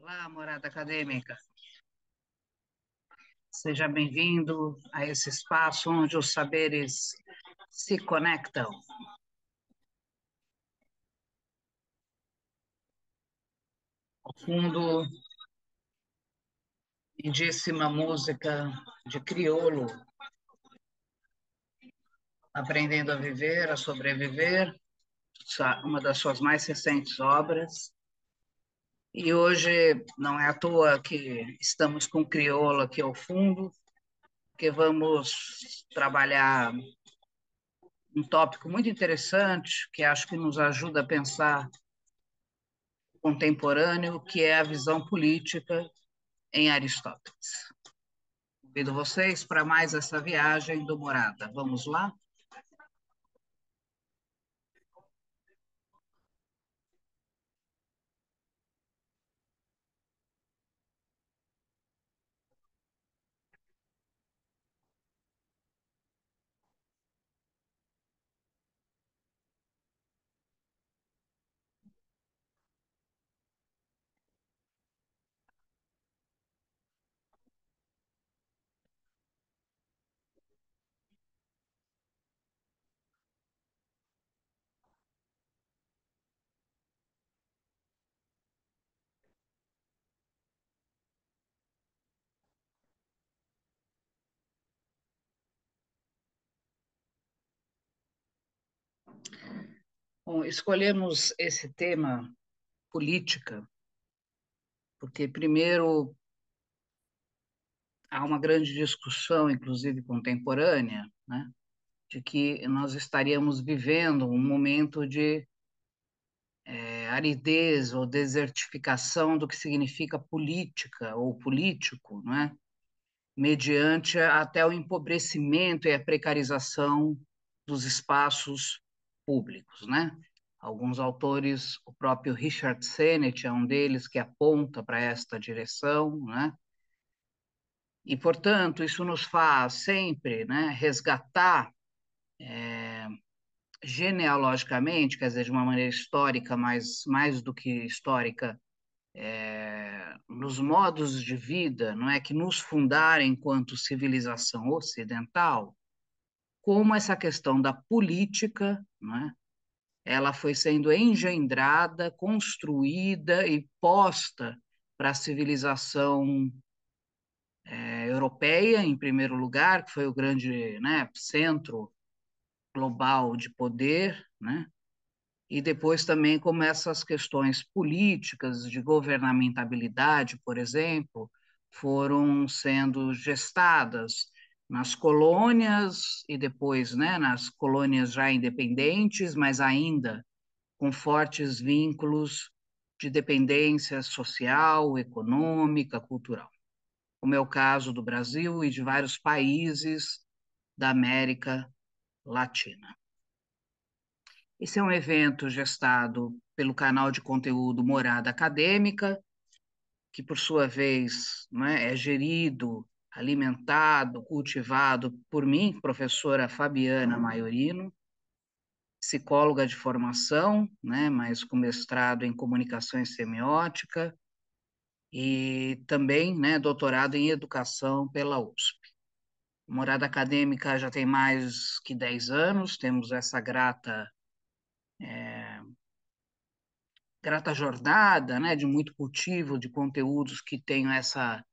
Olá, morada acadêmica. Seja bem-vindo a esse espaço onde os saberes se conectam. Ao fundo, lindíssima música de Criolo, Aprendendo a Viver, a Sobreviver, uma das suas mais recentes obras. E hoje não é à toa que estamos com Criolo aqui ao fundo, que vamos trabalhar um tópico muito interessante, que acho que nos ajuda a pensar o contemporâneo, que é a visão política em Aristóteles. Convido vocês para mais essa viagem do Morada. Vamos lá? Bom, escolhemos esse tema, política, porque, primeiro, há uma grande discussão, inclusive contemporânea, né, de que nós estaríamos vivendo um momento de aridez ou desertificação do que significa política ou político, né, mediante até o empobrecimento e a precarização dos espaços públicos, né? Alguns autores, o próprio Richard Sennett é um deles que aponta para esta direção, né? E, portanto, isso nos faz sempre, né, resgatar genealogicamente, quer dizer, de uma maneira histórica, mas mais do que histórica, nos modos de vida, não é, que nos fundaram enquanto civilização ocidental, como essa questão da política, né, ela foi sendo engendrada, construída e posta para a civilização europeia, em primeiro lugar, que foi o grande, né, centro global de poder, né, e depois também como essas questões políticas de governamentabilidade, por exemplo, foram sendo gestadas nas colônias e depois, né, nas colônias já independentes, mas ainda com fortes vínculos de dependência social, econômica, cultural, como é o caso do Brasil e de vários países da América Latina. Esse é um evento gestado pelo canal de conteúdo Morada Acadêmica, que, por sua vez, é gerido, alimentado, cultivado por mim, professora Fabiana Maiorino, psicóloga de formação, mas com mestrado em comunicação e semiótica, e também doutorado em educação pela USP. Morada Acadêmica já tem mais que 10 anos, temos essa grata jornada, de muito cultivo de conteúdos que tenham essa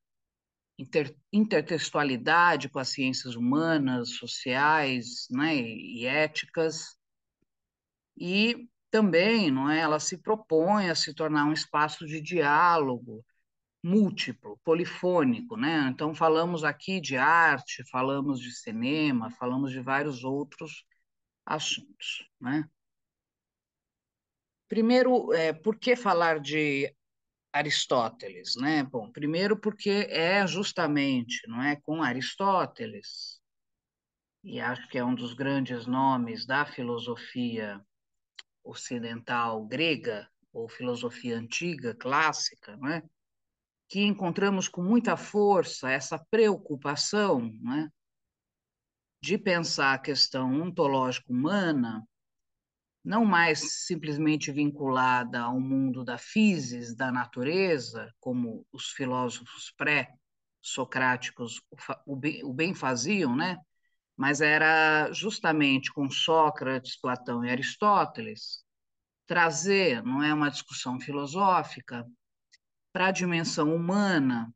intertextualidade com as ciências humanas, sociais, e éticas, e também, não é, ela se propõe a se tornar um espaço de diálogo múltiplo, polifônico, né? Então falamos aqui de arte, falamos de cinema, falamos de vários outros assuntos, né? Primeiro, por que falar de Aristóteles, né? Bom, primeiro porque é justamente, não é, com Aristóteles, e acho que é um dos grandes nomes da filosofia ocidental grega ou filosofia antiga, clássica, não é, que encontramos com muita força essa preocupação, não é, de pensar a questão ontológica humana não mais simplesmente vinculada ao mundo da physis, da natureza, como os filósofos pré-socráticos o bem faziam, né? Mas era justamente com Sócrates, Platão e Aristóteles trazer, não é, uma discussão filosófica para a dimensão humana,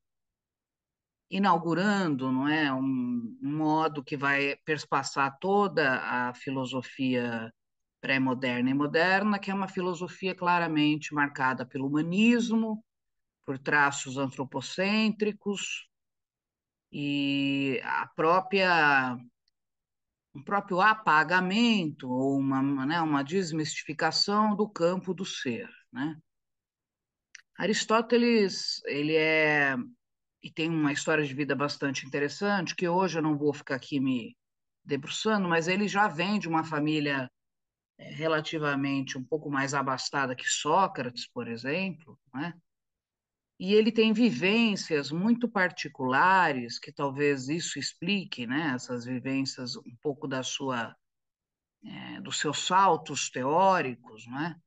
inaugurando, não é, um modo que vai perspassar toda a filosofia pré-moderna e moderna, que é uma filosofia claramente marcada pelo humanismo, por traços antropocêntricos e a própria um próprio apagamento ou né, uma desmistificação do campo do ser, né? Aristóteles, ele é e tem uma história de vida bastante interessante, que hoje eu não vou ficar aqui me debruçando, mas ele já vem de uma família relativamente um pouco mais abastada que Sócrates, por exemplo, né? E ele tem vivências muito particulares, que talvez isso explique, né, essas vivências, um pouco dos seus saltos teóricos, né?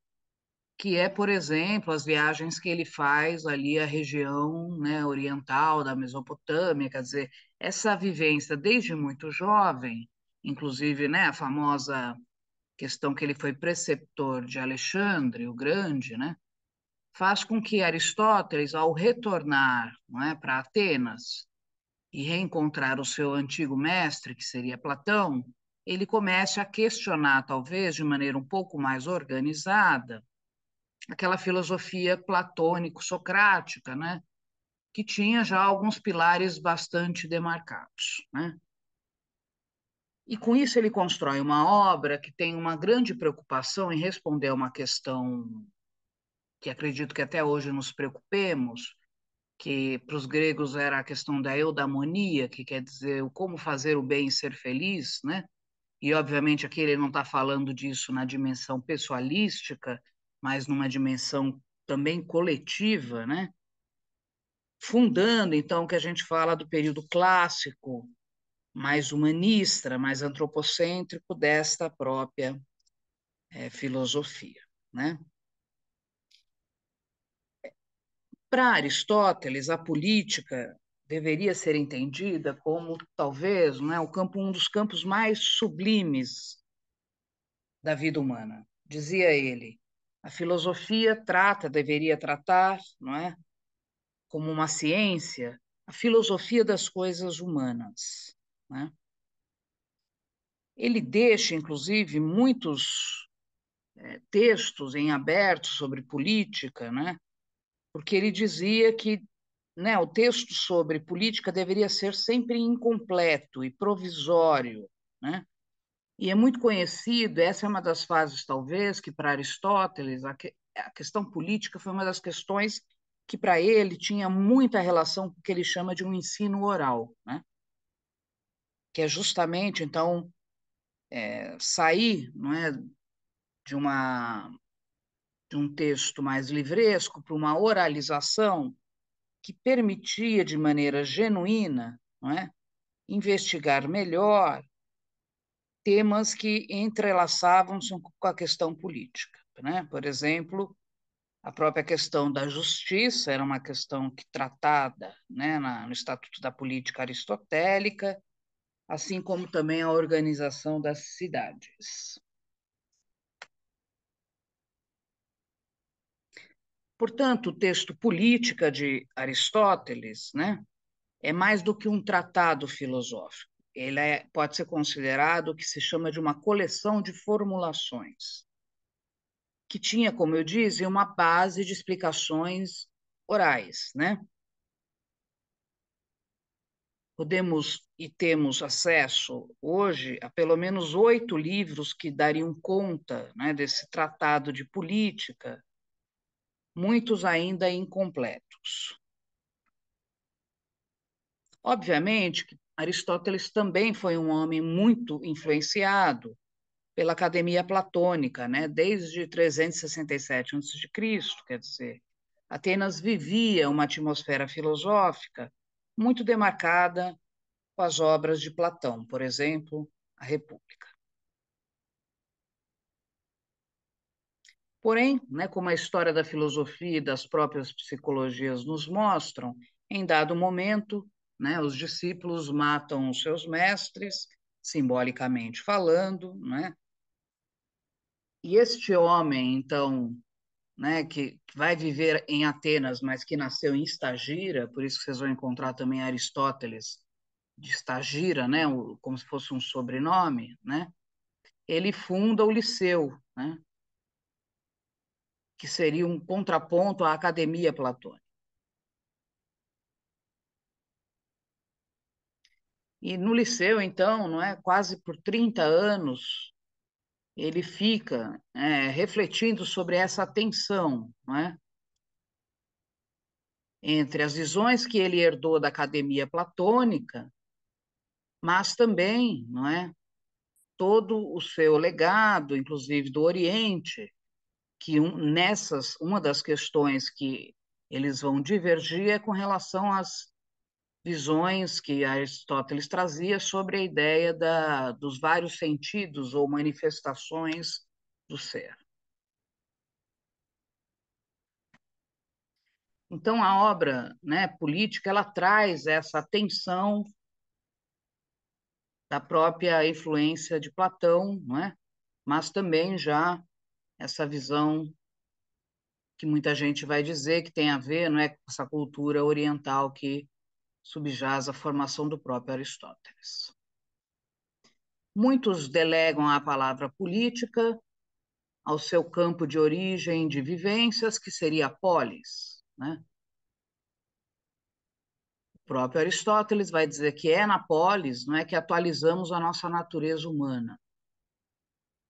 Que é, por exemplo, as viagens que ele faz ali à região, né, oriental da Mesopotâmia, quer dizer, essa vivência desde muito jovem, inclusive, né, a famosa questão que ele foi preceptor de Alexandre o Grande, né, faz com que Aristóteles, ao retornar, não é, para Atenas e reencontrar o seu antigo mestre, que seria Platão, ele comece a questionar, talvez de maneira um pouco mais organizada, aquela filosofia platônico-socrática, né, que tinha já alguns pilares bastante demarcados, né? E com isso ele constrói uma obra que tem uma grande preocupação em responder a uma questão que acredito que até hoje nos preocupemos, que para os gregos era a questão da eudaimonia, que quer dizer o como fazer o bem e ser feliz, né? E obviamente aqui ele não está falando disso na dimensão pessoalística, mas numa dimensão também coletiva, né? Fundando então o que a gente fala do período clássico, mais humanista, mais antropocêntrico desta própria filosofia, né? Para Aristóteles, a política deveria ser entendida como talvez, não é, o campo um dos campos mais sublimes da vida humana. Dizia ele, a filosofia deveria tratar, não é, como uma ciência, a filosofia das coisas humanas, né? Ele deixa, inclusive, muitos textos em aberto sobre política, né? Porque ele dizia que, né, o texto sobre política deveria ser sempre incompleto e provisório, né? E é muito conhecido, essa é uma das fases, talvez, que para Aristóteles a questão política foi uma das questões que para ele tinha muita relação com o que ele chama de um ensino oral, né? Que é justamente, então, sair, não é, de uma de um texto mais livresco para uma oralização que permitia, de maneira genuína, não é, investigar melhor temas que entrelaçavam-se com a questão política. Né? Por exemplo, a própria questão da justiça era uma questão que tratada, né, no Estatuto da Política Aristotélica, assim como também a organização das cidades. Portanto, o texto Política de Aristóteles, né, é mais do que um tratado filosófico. Ele pode ser considerado o que se chama de uma coleção de formulações, que tinha, como eu disse, uma base de explicações orais, né? Podemos e temos acesso hoje a pelo menos 8 livros que dariam conta, né, desse tratado de política, muitos ainda incompletos. Obviamente que Aristóteles também foi um homem muito influenciado pela Academia Platônica, né? Desde 367 a.C., quer dizer, Atenas vivia uma atmosfera filosófica muito demarcada com as obras de Platão, por exemplo, a República. Porém, né, como a história da filosofia e das próprias psicologias nos mostram, em dado momento, né, os discípulos matam os seus mestres, simbolicamente falando, né? E este homem, então, né, que vai viver em Atenas, mas que nasceu em Estagira, por isso que vocês vão encontrar também Aristóteles de Estagira, né, como se fosse um sobrenome, né? Ele funda o Liceu, né, que seria um contraponto à Academia Platônica. E no Liceu, então, não é, quase por 30 anos, ele fica refletindo sobre essa tensão, não é, entre as visões que ele herdou da Academia Platônica, mas também, não é, todo o seu legado, inclusive do Oriente, que uma das questões que eles vão divergir é com relação às visões que Aristóteles trazia sobre a ideia dos vários sentidos ou manifestações do ser. Então, a obra, né, política, ela traz essa tensão da própria influência de Platão, não é? Mas também já essa visão que muita gente vai dizer que tem a ver, não é, com essa cultura oriental que subjaz à formação do próprio Aristóteles. Muitos delegam a palavra política ao seu campo de origem de vivências, que seria a polis, né? O próprio Aristóteles vai dizer que é na polis, não é, que atualizamos a nossa natureza humana.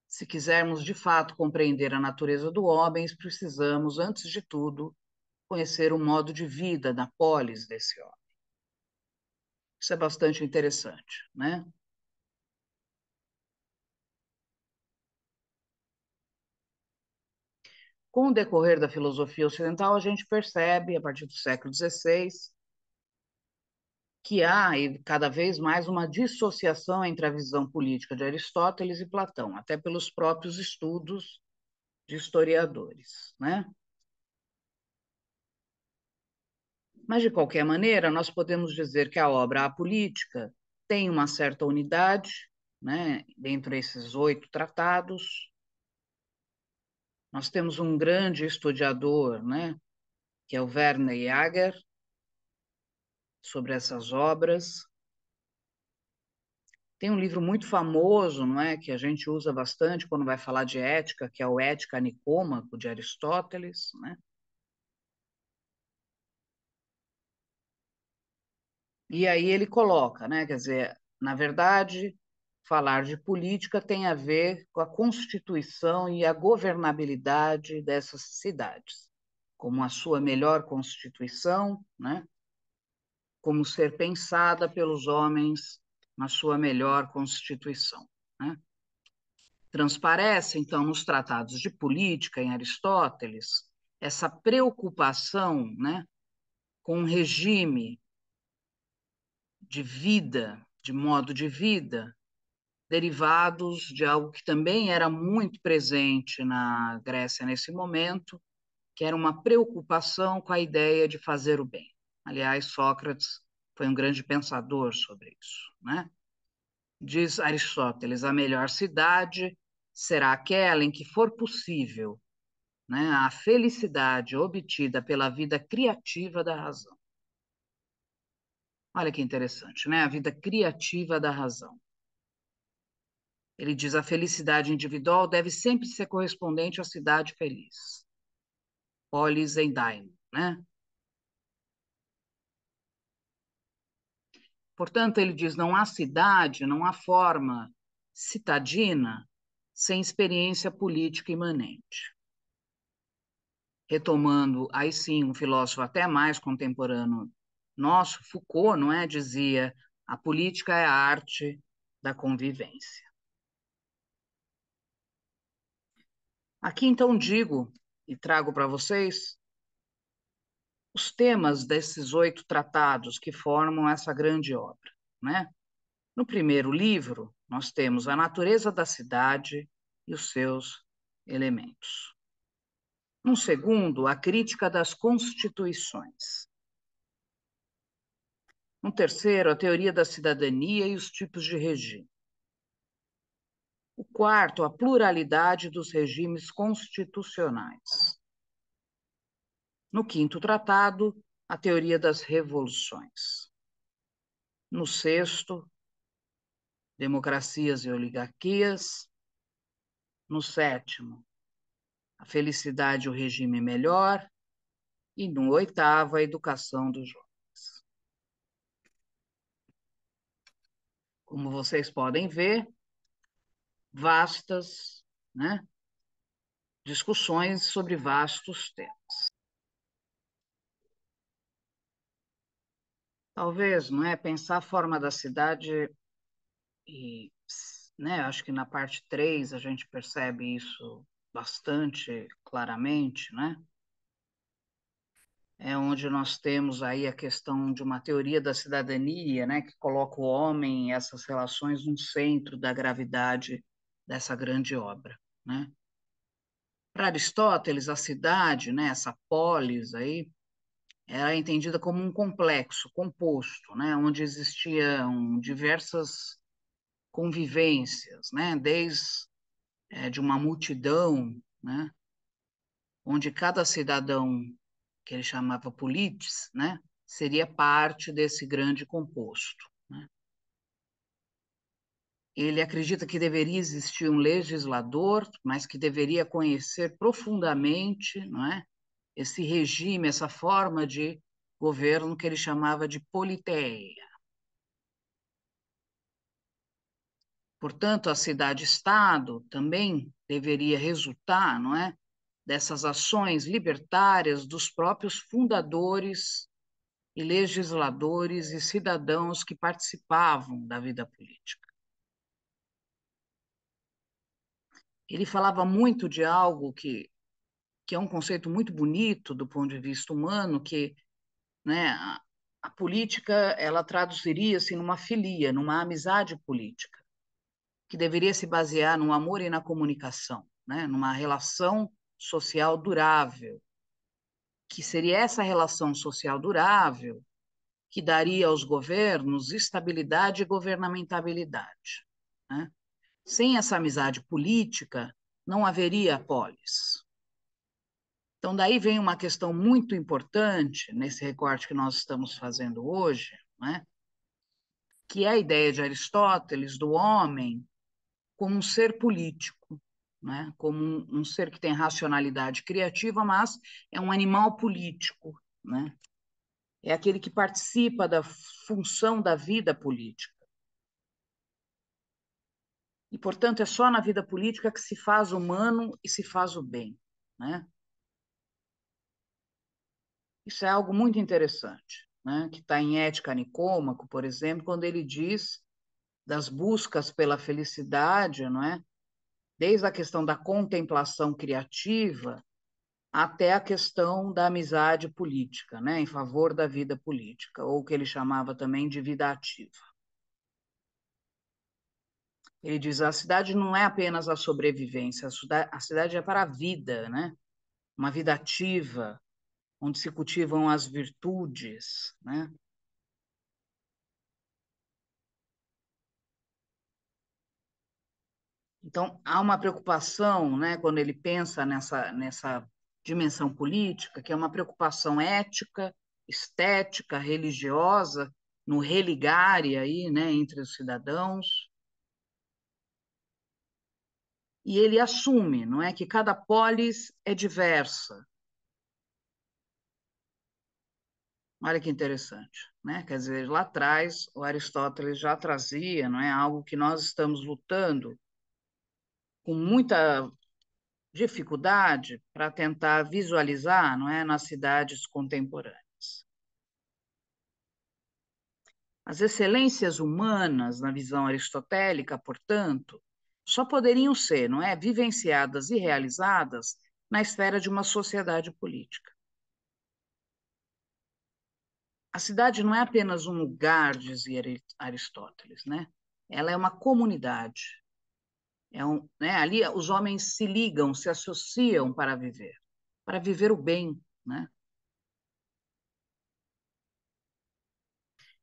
Se quisermos de fato compreender a natureza do homem, precisamos, antes de tudo, conhecer o modo de vida da polis desse homem. Isso é bastante interessante, né? Com o decorrer da filosofia ocidental, a gente percebe, a partir do século XVI, que há cada vez mais uma dissociação entre a visão política de Aristóteles e Platão, até pelos próprios estudos de historiadores, né? Mas, de qualquer maneira, nós podemos dizer que a obra A Política tem uma certa unidade, né, dentro desses 8 tratados. Nós temos um grande historiador, né, que é o Werner Jaeger, sobre essas obras. Tem um livro muito famoso, não é, que a gente usa bastante quando vai falar de ética, que é o Ética Nicômaco, de Aristóteles, né? E aí ele coloca, né, quer dizer, na verdade, falar de política tem a ver com a constituição e a governabilidade dessas cidades, como a sua melhor constituição, né? Como ser pensada pelos homens na sua melhor constituição, né? Transparece, então, nos tratados de política em Aristóteles, essa preocupação, né, com um regime de vida, de modo de vida, derivados de algo que também era muito presente na Grécia nesse momento, que era uma preocupação com a ideia de fazer o bem. Aliás, Sócrates foi um grande pensador sobre isso, né? Diz Aristóteles, a melhor cidade será aquela em que for possível, né, a felicidade obtida pela vida criativa da razão. Olha que interessante, né? A vida criativa da razão. Ele diz a felicidade individual deve sempre ser correspondente à cidade feliz. Polis endain, né? Portanto, ele diz, não há cidade, não há forma citadina sem experiência política imanente. Retomando, aí sim, um filósofo até mais contemporâneo nosso, Foucault, não é? Dizia, a política é a arte da convivência. Aqui, então, digo e trago para vocês os temas desses 8 tratados que formam essa grande obra, né? No primeiro livro, nós temos a natureza da cidade e os seus elementos. No segundo, a crítica das constituições. No terceiro, a teoria da cidadania e os tipos de regime. O quarto, a pluralidade dos regimes constitucionais. No quinto tratado, a teoria das revoluções. No sexto, democracias e oligarquias. No sétimo, a felicidade e o regime melhor. E no oitavo, a educação dos jovens. Como vocês podem ver, vastas, né, discussões sobre vastos temas. Talvez, não é, pensar a forma da cidade e, né, acho que na parte 3 a gente percebe isso bastante claramente, né? É onde nós temos aí a questão de uma teoria da cidadania, né, que coloca o homem e essas relações no centro da gravidade dessa grande obra, né? Para Aristóteles, a cidade, né, essa polis aí, era entendida como um complexo composto, né, onde existiam diversas convivências, né, desde de uma multidão, né, onde cada cidadão, que ele chamava politis, né, seria parte desse grande composto. Né? Ele acredita que deveria existir um legislador, mas que deveria conhecer profundamente, não é, esse regime, essa forma de governo que ele chamava de politeia. Portanto, a cidade-estado também deveria resultar, não é, dessas ações libertárias dos próprios fundadores e legisladores e cidadãos que participavam da vida política. Ele falava muito de algo que é um conceito muito bonito do ponto de vista humano, que, né, a política ela traduziria-se numa filia, numa amizade política, que deveria se basear no amor e na comunicação, né, numa relação social durável, que seria essa relação social durável que daria aos governos estabilidade e governamentabilidade. Né? Sem essa amizade política, não haveria polis. Então, daí vem uma questão muito importante nesse recorte que nós estamos fazendo hoje, né? Que é a ideia de Aristóteles do homem como um ser político, né? Como um ser que tem racionalidade criativa, mas é um animal político, né? É aquele que participa da função da vida política. E, portanto, é só na vida política que se faz humano e se faz o bem, né? Isso é algo muito interessante, né? Que está em Ética Nicômaco, por exemplo, quando ele diz das buscas pela felicidade, não é? Desde a questão da contemplação criativa até a questão da amizade política, né? Em favor da vida política, ou o que ele chamava também de vida ativa. Ele diz: a cidade não é apenas a sobrevivência, a cidade é para a vida, né? Uma vida ativa, onde se cultivam as virtudes, né? Então, há uma preocupação, né, quando ele pensa nessa dimensão política, que é uma preocupação ética, estética, religiosa, no religare aí, né, entre os cidadãos. E ele assume, não é, que cada polis é diversa. Olha que interessante, né? Quer dizer, lá atrás o Aristóteles já trazia, não é, algo que nós estamos lutando com muita dificuldade para tentar visualizar, não é, nas cidades contemporâneas. As excelências humanas, na visão aristotélica, portanto, só poderiam ser, não é, vivenciadas e realizadas na esfera de uma sociedade política. A cidade não é apenas um lugar, dizia Aristóteles, né? Ela é uma comunidade. É né? Ali os homens se ligam, se associam para viver. para viver o bem, né?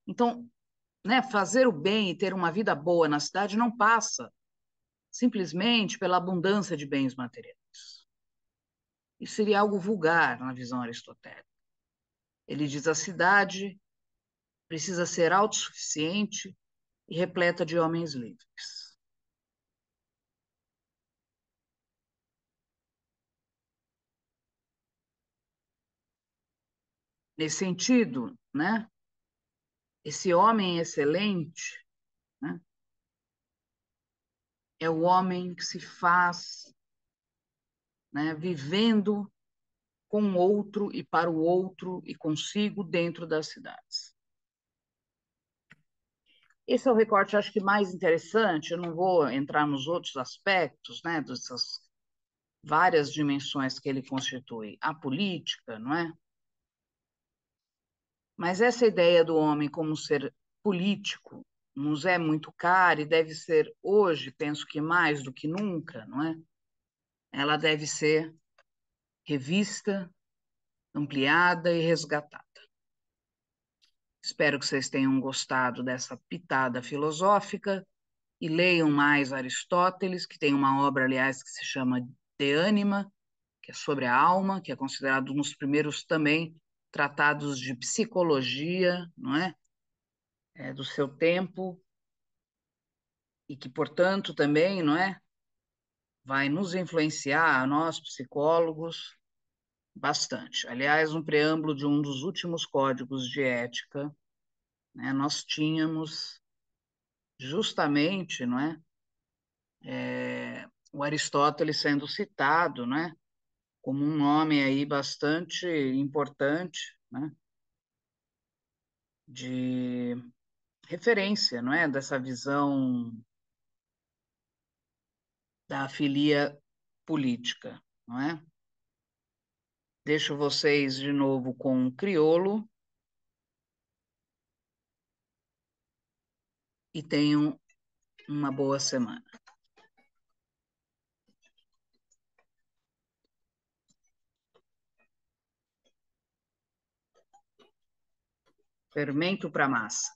Então, né, fazer o bem e ter uma vida boa na cidade não passa simplesmente pela abundância de bens materiais. Isso seria algo vulgar na visão aristotélica. Ele diz a cidade precisa ser autossuficiente e repleta de homens livres. Nesse sentido, né, esse homem excelente, né, é o homem que se faz, né, vivendo com o outro e para o outro e consigo dentro das cidades. Esse é o recorte, acho que mais interessante. Eu não vou entrar nos outros aspectos, né, dessas várias dimensões que ele constitui. A política, não é? Mas essa ideia do homem como ser político nos é muito cara e deve ser hoje, penso que mais do que nunca, não é? Ela deve ser revista, ampliada e resgatada. Espero que vocês tenham gostado dessa pitada filosófica e leiam mais Aristóteles, que tem uma obra, aliás, que se chama De Anima, que é sobre a alma, que é considerado um dos primeiros também tratados de psicologia, não é? Do seu tempo, e que, portanto, também, não é? Vai nos influenciar, a nós, psicólogos, bastante. Aliás, um preâmbulo de um dos últimos códigos de ética, né, nós tínhamos justamente, não é? O Aristóteles sendo citado, né? Como um nome aí bastante importante, né? De referência, não é? Dessa visão da filia política, não é? Deixo vocês de novo com o Criolo e tenham uma boa semana. Fermento para massa.